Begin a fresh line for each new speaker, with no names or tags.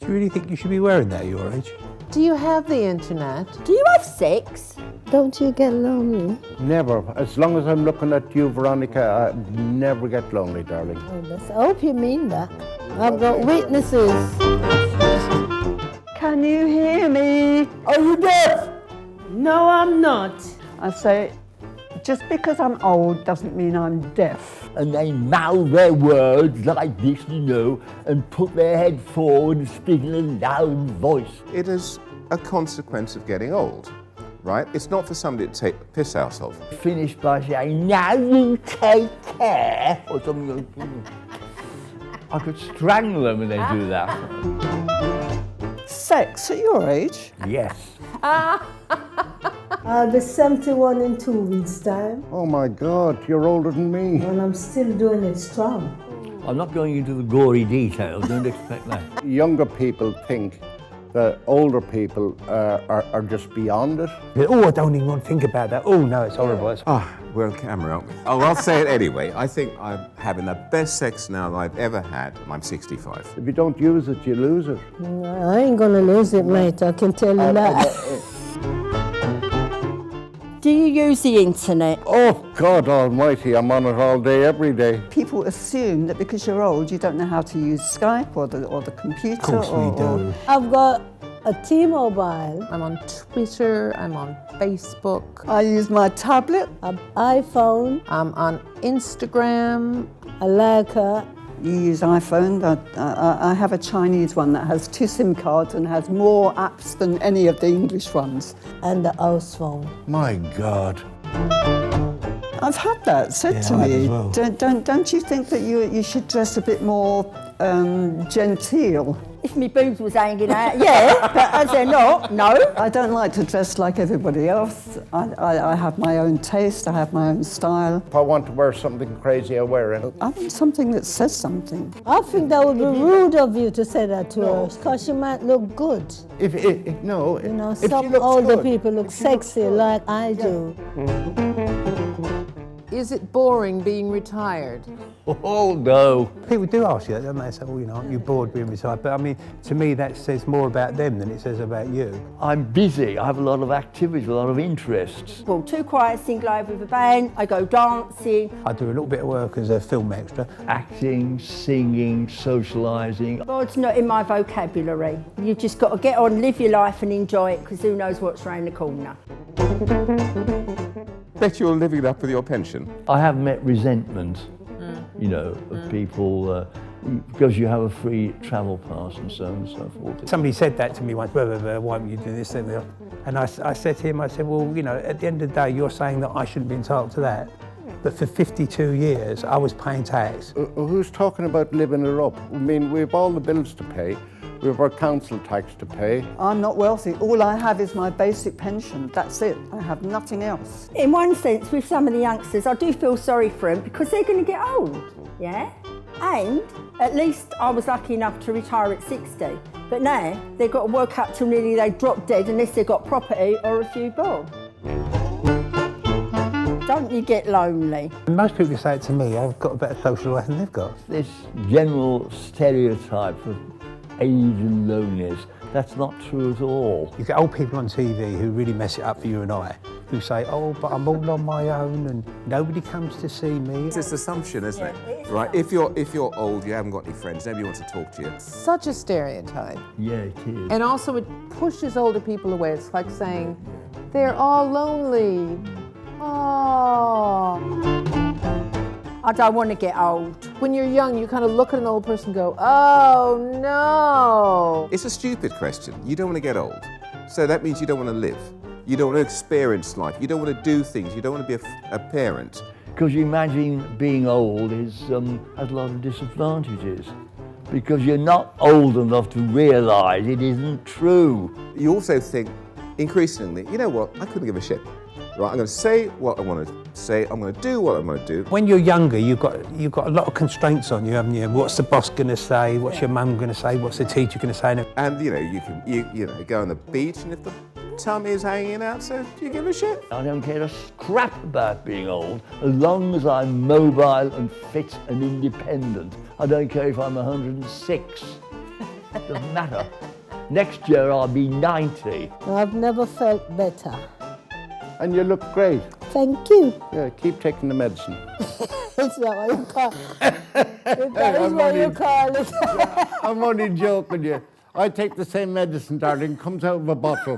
you really think you should be wearing that at your age?
Do you have the internet?
Do you have sex?
Don't you get lonely?
Never. As long as I'm looking at you, Veronica, I never get lonely, darling.
I hope you mean that. I've got witnesses.
Can you hear me?
Are you deaf?
No, I'm not.
I say, just because I'm old doesn't mean I'm deaf.
And they mouth their words like this, you know, and put their head forward and speak in a loud voice.
It is a consequence of getting old, right? It's not for somebody to take the piss out of.
Finish by saying, now you take care, or something like that. I could strangle them when they do that.
Sex at your age?
Yes.
I'll be 71 in 2 weeks' time,
Oh my God, you're older than me.
and I'm still doing it strong.
I'm not going into the gory details, don't expect that.
Younger people think that older people are just beyond it.
Oh, I don't even want to think about that. Oh, no, it's horrible.
We're on camera, aren't we? Oh, I'll say it anyway. I think I'm having the best sex now that I've ever had, and I'm 65.
If you don't use it, you lose it.
I ain't gonna lose it, mate, I can tell you that.
Do you use the internet?
Oh, God almighty, I'm on it all day, every day.
People assume that because you're old, you don't know how to use Skype or the computer.
Of course we do.
I've got a T-Mobile,
I'm on Twitter, I'm on Facebook,
I use my tablet.
an iPhone,
I'm on Instagram.
a Leica.
You use iPhone. I have a Chinese one that has 2 SIM cards and has more apps than any of the English ones.
and the house phone.
My God.
I've had that said to
I have
me.
as well.
Don't you think that you should dress a bit more genteel?
If my boobs was hanging out, yeah, but as they're not, no.
I don't like to dress like everybody else. I have my own taste, I have my own style.
If I want to wear something crazy, I wear it.
I want something that says something.
I think that would be rude of you to say that to her, because she might look good.
No,
You know,
if she
some
looks
older
good,
people look sexy like I do.
Is it boring being retired?
Oh, no.
People do ask you that, don't they? They say, oh, you know, aren't you bored being retired? But I mean, to me, that says more about them than it says about you.
I'm busy. I have a lot of activities, a lot of interests.
Well, Too Quiet, sing live with a band, I go dancing.
I do a little bit of work as a film extra.
Acting, singing, socialising.
God's not in my vocabulary. You've just got to get on, live your life and enjoy it, because who knows what's round the corner.
Bet you're living it up with your pension.
I have met resentment, you know, of people because you have a free travel pass and so on and so forth.
Somebody said that to me once, blah, blah, blah, why won't you do this, that, and the other? And I said to him, I said, well, you know, at the end of the day, you're saying that I shouldn't be entitled to that. But for 52 years, I was paying tax.
Who's talking about living it up? I mean, we have all the bills to pay. We have our council tax to pay.
I'm not wealthy. All I have is my basic pension. That's it. I have nothing else.
In one sense, with some of the youngsters, I do feel sorry for them because they're going to get old, yeah? And at least I was lucky enough to retire at 60. But now, they've got to work up till nearly they drop dead unless they've got property or a few bob. Don't you get lonely?
Most people say it to me, I've got a better social life than they've got.
This general stereotype of age and loneliness, that's not true at all.
You get old people on TV who really mess it up for you and I, who say, oh, but I'm all on my own and nobody comes to see me.
It's this assumption, isn't it? Right? If you're old, you haven't got any friends, nobody wants to talk to you.
Such a stereotype.
Yeah, it is.
And also it pushes older people away. It's like saying, they're all lonely. Oh.
I don't want to get old.
When you're young, you kind of look at an old person and go, oh no.
It's a stupid question. You don't want to get old. So that means you don't want to live. You don't want to experience life. You don't want to do things. You don't want to be a parent.
Because you imagine being old has a lot of disadvantages. Because you're not old enough to realise it isn't true.
You also think, increasingly, you know what, I couldn't give a shit. Right, I'm going to say what I want to say, I'm going to do what I want to do.
When you're younger, you've got a lot of constraints on you, haven't you? What's the boss going to say? What's your mum going to say? What's the teacher going to say?
And you know, you can go on the beach, and if the tummy is hanging out, so do you give a shit?
I don't care a scrap about being old, as long as I'm mobile and fit and independent. I don't care if I'm 106. Doesn't matter. Next year I'll be 90.
I've never felt better.
And you look great.
Thank you.
Yeah, keep taking the medicine.
It's not what you call that is what you call it.
I'm only joking you. I take the same medicine, darling. Comes out of a bottle.